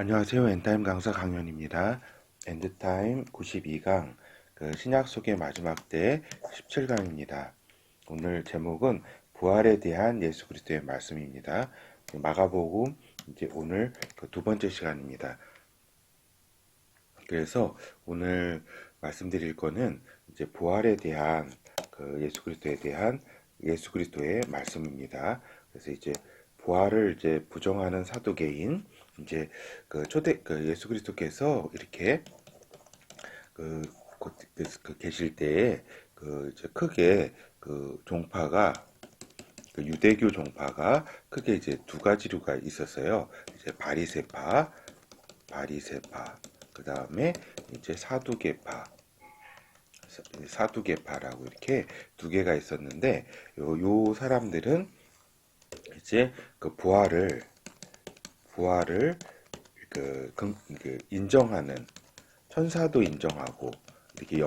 안녕하세요. 엔타임 강사 강연입니다. 엔드타임 92강 신약 속의 마지막 때 17강입니다. 오늘 제목은 부활에 대한 예수 그리스도의 말씀입니다. 마가복음 이제 오늘 두 번째 시간입니다. 그래서 오늘 말씀드릴 거는 이제 부활에 대한 예수 그리스도의 말씀입니다. 그래서 이제 부활을 이제 부정하는 사두개인 이제 예수 그리스도께서 이렇게 그, 계실 때에 이제 크게 종파가 유대교 종파가 크게 이제 두 가지류가 있었어요. 이제 바리새파, 그 다음에 이제 사두개파라고 이렇게 두 개가 있었는데, 요 사람들은 이제 부활을 인정하는, 천사도 인정하고, 이렇게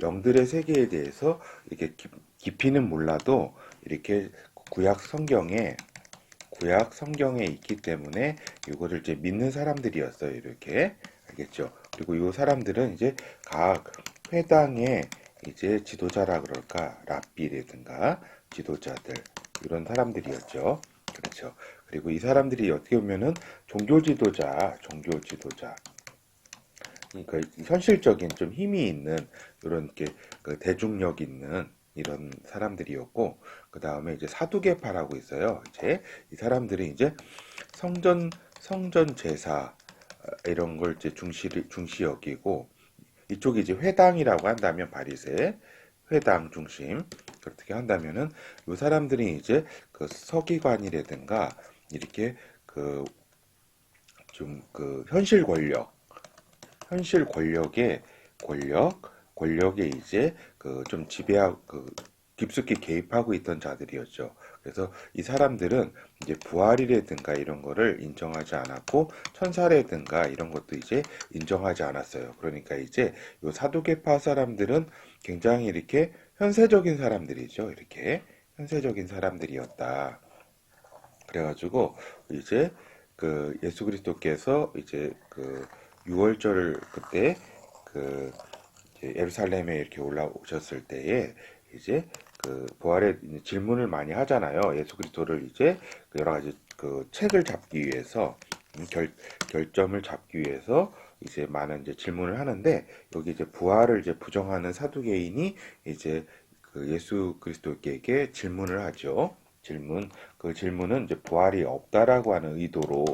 영들의 세계에 대해서 이렇게 깊이는 몰라도 이렇게 구약 성경에 있기 때문에 이거를 이제 믿는 사람들이었어요. 이렇게 알겠죠? 그리고 이 사람들은 이제 각 회당의 이제 지도자라 그럴까, 랍비라든가 지도자들 이런 사람들이었죠. 그렇죠. 그리고 이 사람들이 어떻게 보면은 종교 지도자, 그러니까 현실적인 좀 힘이 있는 이런 대중력 있는 이런 사람들이었고, 그 다음에 이제 사두개파라고 있어요. 이제 이 사람들이 이제 성전 제사 이런 걸 이제 중시 여기고, 이쪽이 이제 회당이라고 한다면 바리새 회당 중심 그렇게 한다면은 이 사람들이 이제 서기관이라든가 이렇게 현실 권력의 권력에 이제 좀 지배하고 깊숙이 개입하고 있던 자들이었죠. 그래서 이 사람들은 이제 부활이라든가 이런 거를 인정하지 않았고 천사라든가 이런 것도 이제 인정하지 않았어요. 그러니까 이제 요 사두개파 사람들은 굉장히 이렇게 현세적인 사람들이죠. 이렇게 현세적인 사람들이었다. 그래가지고 이제 예수 그리스도께서 이제 6월절 그때 그 이제 예루살렘에 이렇게 올라오셨을 때에 이제 부활의 질문을 많이 하잖아요. 예수 그리스도를 이제 여러 가지 책을 잡기 위해서 결점을 잡기 위해서 이제 많은 이제 질문을 하는데, 여기 이제 부활을 이제 부정하는 사두개인이 이제 예수 그리스도께 질문을 하죠. 그 질문은 이제 부활이 없다라고 하는 의도로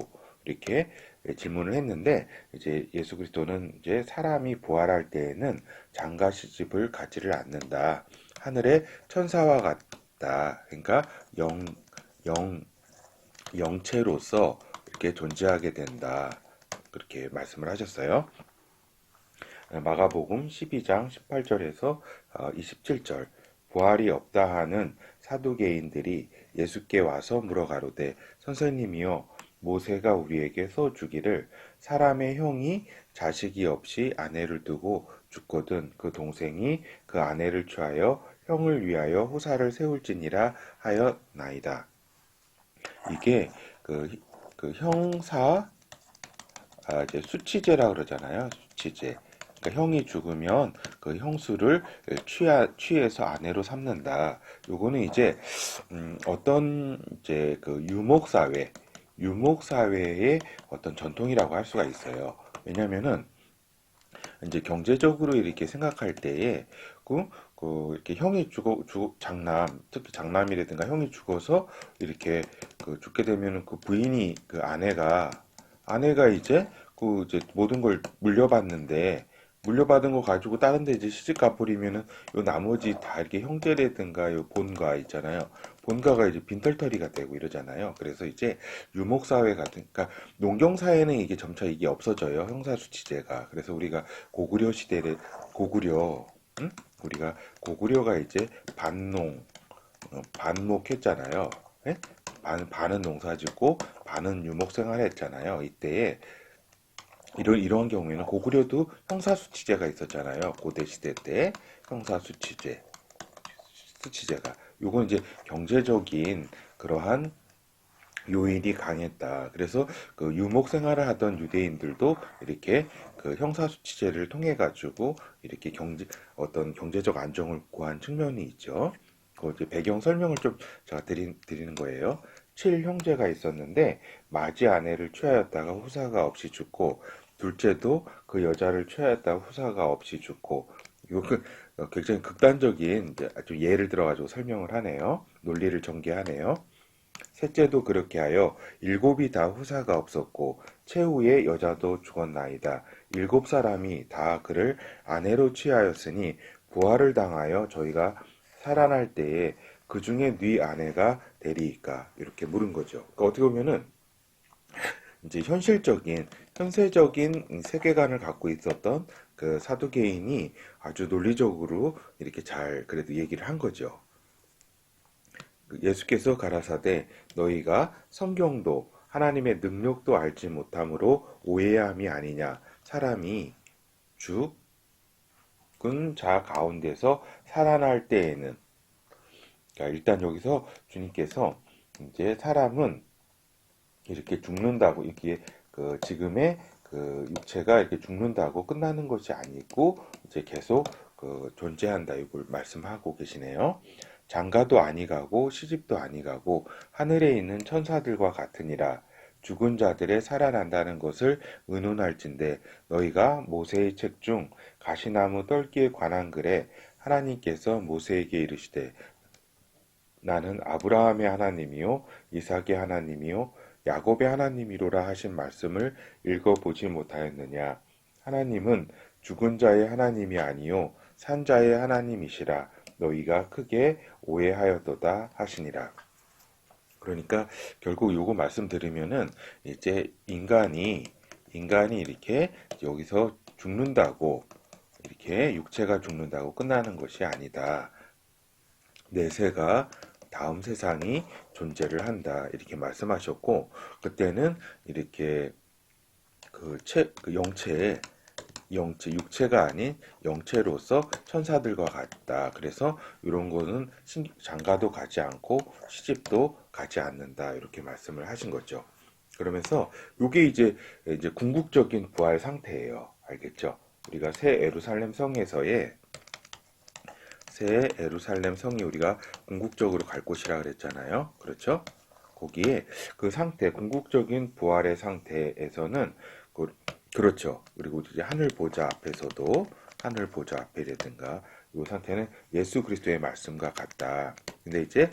이렇게 질문을 했는데, 이제 예수 그리스도는 이제 사람이 부활할 때에는 장가 시집을 가지를 않는다. 하늘의 천사와 같다. 그러니까 영, 영체로서 이렇게 존재하게 된다. 그렇게 말씀을 하셨어요. 마가복음 12장 18절에서 27절. 부활이 없다 하는 사두개인들이 예수께 와서 물어가로되, 선생님이여, 모세가 우리에게 써주기를 사람의 형이 자식이 없이 아내를 두고 죽거든 그 동생이 그 아내를 취하여 형을 위하여 후사를 세울지니라 하였나이다. 이게 그, 형사, 이제 수치죄라 그러잖아요. 수치죄. 그러니까 형이 죽으면 그 형수를 취해서 아내로 삼는다. 요거는 이제 어떤 이제 유목 사회의 어떤 전통이라고 할 수가 있어요. 왜냐면은 이제 경제적으로 이렇게 생각할 때에 이렇게 형이 특히 장남이라든가 형이 죽어서 이렇게 죽게 되면은 그 부인이 아내가 이제 모든 걸 물려받은 거 가지고 다른 데 이제 시집 가버리면은 요 나머지 다 이렇게 형제라든가 요 본가 있잖아요. 본가가 이제 빈털터리가 되고 이러잖아요. 그래서 이제 유목사회 그러니까 농경사회는 이게 점차 이게 없어져요. 형사수치제가. 그래서 우리가 고구려 시대를, 고구려, 응? 우리가 고구려가 이제 반목했잖아요. 예? 반은 농사 짓고 반은 유목 생활했잖아요. 이때에 이런 경우에는 고구려도 형사수치제가 있었잖아요. 고대 시대 때 수치제가. 요건 이제 경제적인 그러한 요인이 강했다. 그래서 그 유목 생활을 하던 유대인들도 이렇게 그 형사수치제를 통해 가지고 이렇게 어떤 경제적 안정을 구한 측면이 있죠. 그 이제 배경 설명을 좀 제가 드리는 거예요. 칠 형제가 있었는데 맞이 아내를 취하였다가 후사가 없이 죽고 둘째도 그 여자를 취하였다가 후사가 없이 죽고 이거 굉장히 극단적인 이제 아주 예를 들어가지고 설명을 하네요. 논리를 전개하네요. 셋째도 그렇게 하여 일곱이 다 후사가 없었고 최후의 여자도 죽었나이다. 일곱 사람이 다 그를 아내로 취하였으니 부활을 당하여 저희가 살아날 때에 그 중에 네 아내가 되리이까? 이렇게 물은 거죠. 그러니까 어떻게 보면은 이제 현세적인 세계관을 갖고 있었던 그 사두개인이 아주 논리적으로 이렇게 잘 그래도 얘기를 한 거죠. 예수께서 가라사대 너희가 성경도 하나님의 능력도 알지 못함으로 오해함이 아니냐. 사람이 죽은 자 가운데서 살아날 때에는, 그러니까 일단 여기서 주님께서 이제 사람은 이렇게 죽는다고, 이렇게 그 지금의 그 육체가 이렇게 죽는다고 끝나는 것이 아니고 이제 계속 그 존재한다, 이걸 말씀하고 계시네요. 장가도 아니가고 시집도 아니가고 하늘에 있는 천사들과 같으니라. 죽은 자들의 살아난다는 것을 의논할진대 너희가 모세의 책 중 가시나무 떨기에 관한 글에 하나님께서 모세에게 이르시되 나는 아브라함의 하나님이요 이삭의 하나님이요 야곱의 하나님이로라 하신 말씀을 읽어보지 못하였느냐. 하나님은 죽은 자의 하나님이 아니요 산 자의 하나님이시라. 너희가 크게 오해하였도다 하시니라. 그러니까 결국 요거 말씀 들으면은 이제 인간이 이렇게 여기서 죽는다고, 이렇게 육체가 죽는다고 끝나는 것이 아니다. 내세가 다음 세상이 존재를 한다, 이렇게 말씀하셨고, 그때는 이렇게 그 육체가 아닌 영체로서 천사들과 같다. 그래서 이런 거는 장가도 가지 않고 시집도 가지 않는다. 이렇게 말씀을 하신 거죠. 그러면서 이게 이제 궁극적인 부활 상태예요. 알겠죠? 우리가 새 에루살렘 성이 우리가 궁극적으로 갈 곳이라 그랬잖아요. 그렇죠? 거기에 그 상태, 궁극적인 부활의 상태에서는 그렇죠. 그리고 이제 하늘 보좌 앞에라든가 이 상태는 예수 그리스도의 말씀과 같다. 근데 이제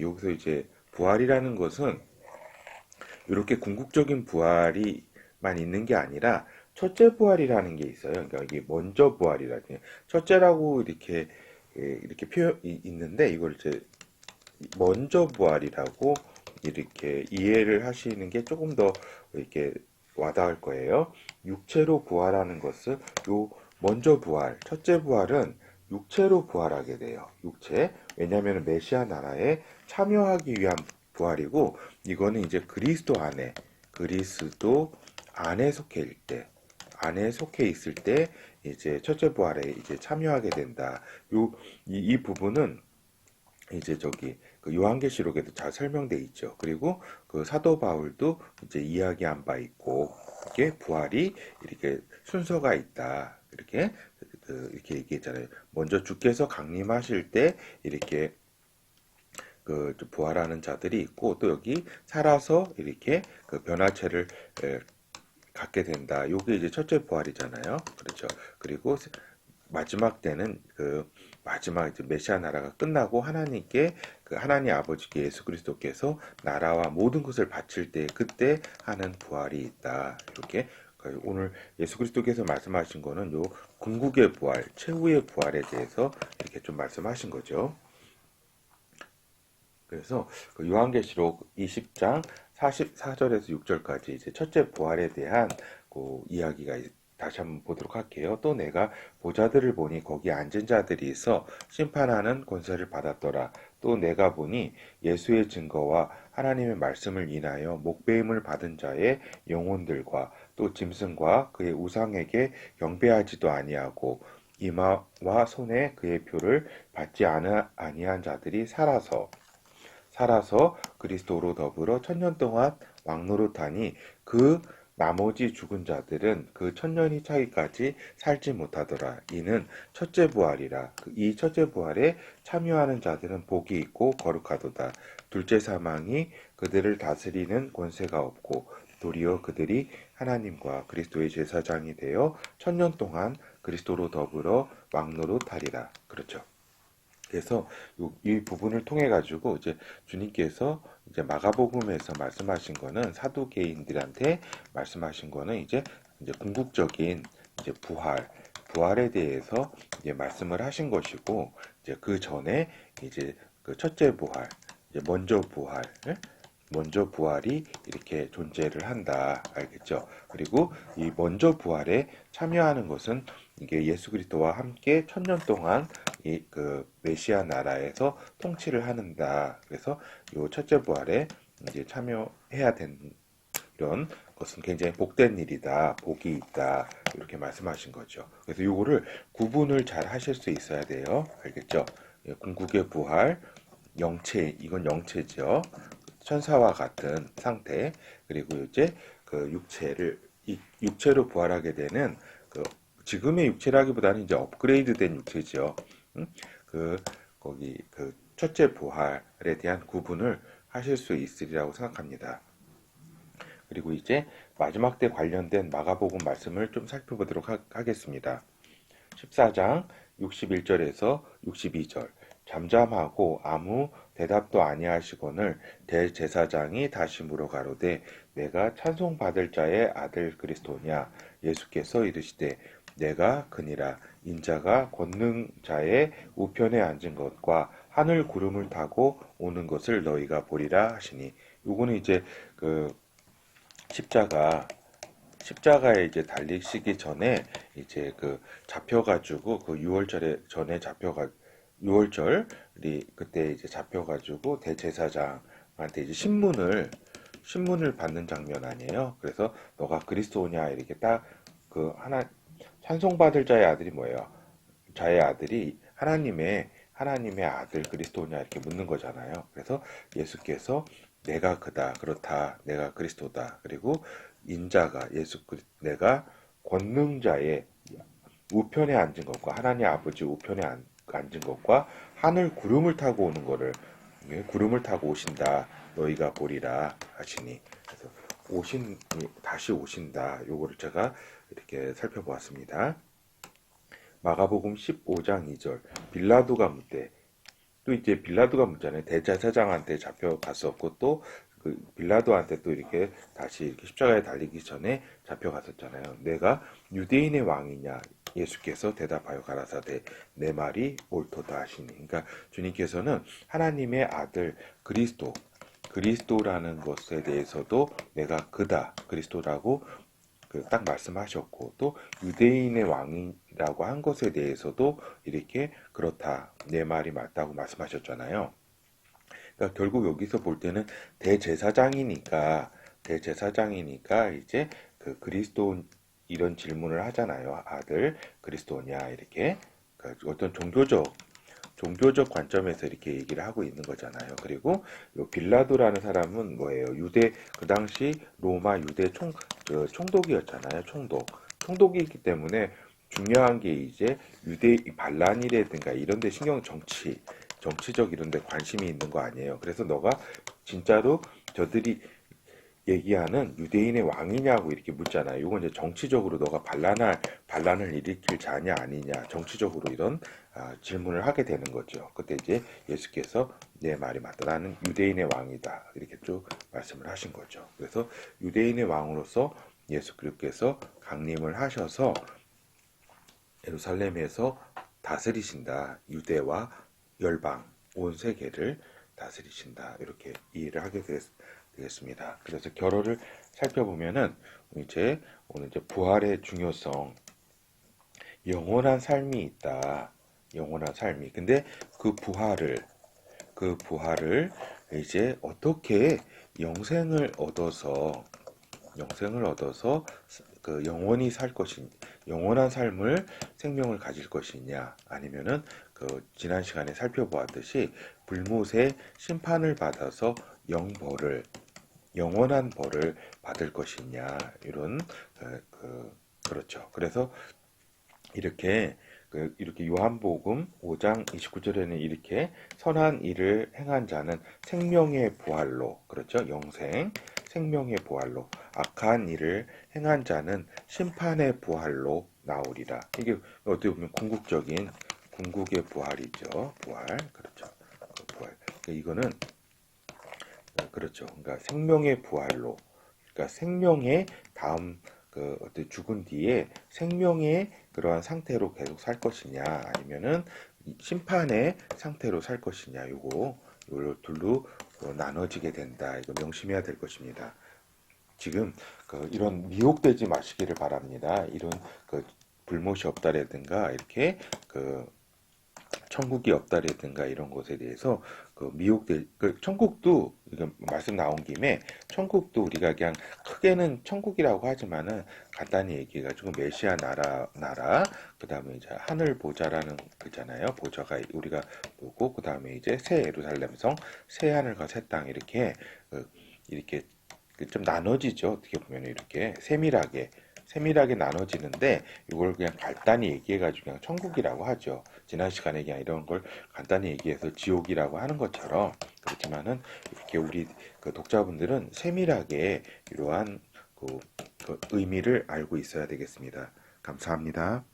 여기서 이제 부활이라는 것은 이렇게 궁극적인 부활이만 있는 게 아니라 첫째 부활이라는 게 있어요. 그러니까 이게 먼저 부활이라는 게 첫째라고 이렇게 표현이 있는데 이걸 이제 먼저 부활이라고 이렇게 이해를 하시는 게 조금 더 이렇게 와닿을 거예요. 육체로 부활하는 것은 먼저 부활, 첫째 부활은 육체로 부활하게 돼요. 육체. 왜냐하면 메시아 나라에 참여하기 위한 부활이고, 이거는 이제 그리스도 안에 속해 있을 때 이제 첫째 부활에 이제 참여하게 된다. 이 부분은 이제 그 요한계시록에도 잘 설명돼 있죠. 그리고 그 사도 바울도 이제 이야기한 바 있고, 이게 부활이 이렇게 순서가 있다. 이렇게 얘기했잖아요. 먼저 주께서 강림하실 때 이렇게 그 부활하는 자들이 있고, 또 여기 살아서 이렇게 그 변화체를 갖게 된다. 요게 이제 첫째 부활이잖아요. 그렇죠. 그리고 마지막 때는 마지막 이제 메시아 나라가 끝나고 하나님 아버지께 예수 그리스도께서 나라와 모든 것을 바칠 때 그때 하는 부활이 있다. 이렇게 오늘 예수 그리스도께서 말씀하신 거는 요 궁극의 부활, 최후의 부활에 대해서 이렇게 좀 말씀하신 거죠. 그래서 그 요한계시록 20장 44절에서 6절까지 이제 첫째 부활에 대한 그 이야기가 다시 한번 보도록 할게요. 또 내가 보좌들을 보니 거기 앉은 자들이 있어 심판하는 권세를 받았더라. 또 내가 보니 예수의 증거와 하나님의 말씀을 인하여 목배임을 받은 자의 영혼들과 또 짐승과 그의 우상에게 경배하지도 아니하고 이마와 손에 그의 표를 받지 아니한 자들이 살아서 살아서 그리스도로 더불어 천년 동안 왕노릇하니 그 나머지 죽은 자들은 그 천년이 차기까지 살지 못하더라. 이는 첫째 부활이라. 이 첫째 부활에 참여하는 자들은 복이 있고 거룩하도다. 둘째 사망이 그들을 다스리는 권세가 없고 도리어 그들이 하나님과 그리스도의 제사장이 되어 천년 동안 그리스도로 더불어 왕노릇하리라. 그렇죠. 그래서 이 부분을 통해 가지고 이제 주님께서 이제 마가복음에서 말씀하신 거는 사두개인들한테 말씀하신 거는 이제 궁극적인 이제 부활에 대해서 이제 말씀을 하신 것이고 이제 그 전에 이제 그 첫째 부활, 이제 먼저 부활이 이렇게 존재를 한다. 알겠죠? 그리고 이 먼저 부활에 참여하는 것은 이게 예수 그리스도와 함께 천년 동안 이 그 메시아 나라에서 통치를 하는다. 그래서 이 첫째 부활에 이제 참여해야 되는 이런 것은 굉장히 복된 일이다. 복이 있다. 이렇게 말씀하신 거죠. 그래서 요거를 구분을 잘 하실 수 있어야 돼요. 알겠죠? 궁극의 부활, 영체, 이건 영체죠. 천사와 같은 상태. 그리고 이제 그 육체로 부활하게 되는 그 지금의 육체라기보다는 이제 업그레이드된 육체죠. 음? 그 거기 그 첫째 부활에 대한 구분을 하실 수 있으리라고 생각합니다. 그리고 이제 마지막 때 관련된 마가복음 말씀을 좀 살펴보도록 하겠습니다. 14장 61절에서 62절. 잠잠하고 아무 대답도 아니하시거늘 대제사장이 다시 물어가로되 내가 찬송받을 자의 아들 그리스도냐. 예수께서 이르시되 내가 그니라. 인자가 권능자의 우편에 앉은 것과 하늘 구름을 타고 오는 것을 너희가 보리라 하시니. 요거는 이제 그 십자가에 이제 달리시기 전에 이제 그 잡혀가지고 그 6월절에 전에 잡혀가 6월절이 그때 이제 잡혀가지고 대제사장한테 이제 신문을 받는 장면 아니에요. 그래서 너가 그리스도냐 이렇게 딱 그 하나 찬송받을 자의 아들이 뭐예요? 자의 아들이 하나님의 아들 그리스도냐 이렇게 묻는 거잖아요. 그래서 예수께서 내가 그다, 그렇다, 내가 그리스도다. 그리고 인자가 내가 권능자의 우편에 앉은 것과 하나님 아버지 우편에 앉은 것과 하늘 구름을 타고 오는 거를 구름을 타고 오신다. 너희가 보리라 하시니. 그래서 다시 오신다. 요거를 제가 이렇게 살펴보았습니다. 마가복음 15장 2절. 빌라도가 묻되 또 이제 빌라도가 묻잖아요. 대제사장한테 잡혀갔었고 또 그 빌라도한테 또 이렇게 다시 이렇게 십자가에 달리기 전에 잡혀갔었잖아요. 내가 유대인의 왕이냐? 예수께서 대답하여 가라사대 내 말이 옳도다 하시니. 그러니까 주님께서는 하나님의 아들 그리스도라는 것에 대해서도 내가 그다 그리스도라고 딱 말씀하셨고 또 유대인의 왕이라고 한 것에 대해서도 이렇게 그렇다 내 말이 맞다고 말씀하셨잖아요. 그러니까 결국 여기서 볼 때는 대제사장이니까 이제 그 그리스도 이런 질문을 하잖아요. 아들 그리스도냐 이렇게 어떤 종교적 관점에서 이렇게 얘기를 하고 있는 거잖아요. 그리고 요 빌라도라는 사람은 뭐예요? 그 당시 로마 유대 총독이었잖아요. 총독이기 때문에 중요한 게 이제 유대 반란이라든가 이런 데 정치적 이런 데 관심이 있는 거 아니에요. 그래서 너가 진짜로 저들이 얘기하는 유대인의 왕이냐고 이렇게 묻잖아요. 이건 이제 정치적으로 너가 반란을 일으킬 자냐 아니냐 정치적으로 이런 질문을 하게 되는 거죠. 그때 이제 예수께서 내 말이 맞다. 나는 유대인의 왕이다. 이렇게 쭉 말씀을 하신 거죠. 그래서 유대인의 왕으로서 예수께서 강림을 하셔서 예루살렘에서 다스리신다. 유대와 열방, 온 세계를 다스리신다. 이렇게 이해를 하게 되겠습니다. 그래서 결어를 살펴보면은 오늘 이제 부활의 중요성, 영원한 삶이 있다. 영원한 삶이. 근데 그 부활을 이제 어떻게 영생을 얻어서 그 영원히 살 것이냐, 영원한 생명을 가질 것이냐, 아니면은 그 지난 시간에 살펴보았듯이 불못의 심판을 받아서 영원한 벌을 받을 것이냐, 이런 그렇죠. 그래서 이렇게 이렇게 요한복음 5장 29절에는 이렇게 선한 일을 행한 자는 생명의 부활로, 그렇죠? 영생, 생명의 부활로, 악한 일을 행한 자는 심판의 부활로 나오리라. 이게 어떻게 보면 궁극의 부활이죠. 부활, 그렇죠. 부활. 그러니까 이거는 그렇죠. 그러니까 생명의 부활로, 그러니까 생명의 다음 어떤 죽은 뒤에 생명의 그러한 상태로 계속 살 것이냐, 아니면은 심판의 상태로 살 것이냐, 요걸 둘로 나눠지게 된다. 이거 명심해야 될 것입니다. 지금 이런 미혹되지 마시기를 바랍니다. 이런 불못이 없다라든가 이렇게 천국이 없다라든가 이런 것에 대해서 천국도 지금 말씀 나온 김에 천국도 우리가 그냥 크게는 천국이라고 하지만은 간단히 얘기해가지고 메시아 나라 그 다음에 이제 하늘 보좌라는 거잖아요. 보좌가 우리가 보고 그 다음에 이제 새 예루살렘성, 새 하늘과 새 땅, 이렇게 좀 나눠지죠. 어떻게 보면 이렇게 세밀하게 나눠지는데, 이걸 그냥 간단히 얘기해가지고 그냥 천국이라고 하죠. 지난 시간에 그냥 이런 걸 간단히 얘기해서 지옥이라고 하는 것처럼, 그렇지만은 이렇게 우리 독자분들은 세밀하게 이러한 의미를 알고 있어야 되겠습니다. 감사합니다.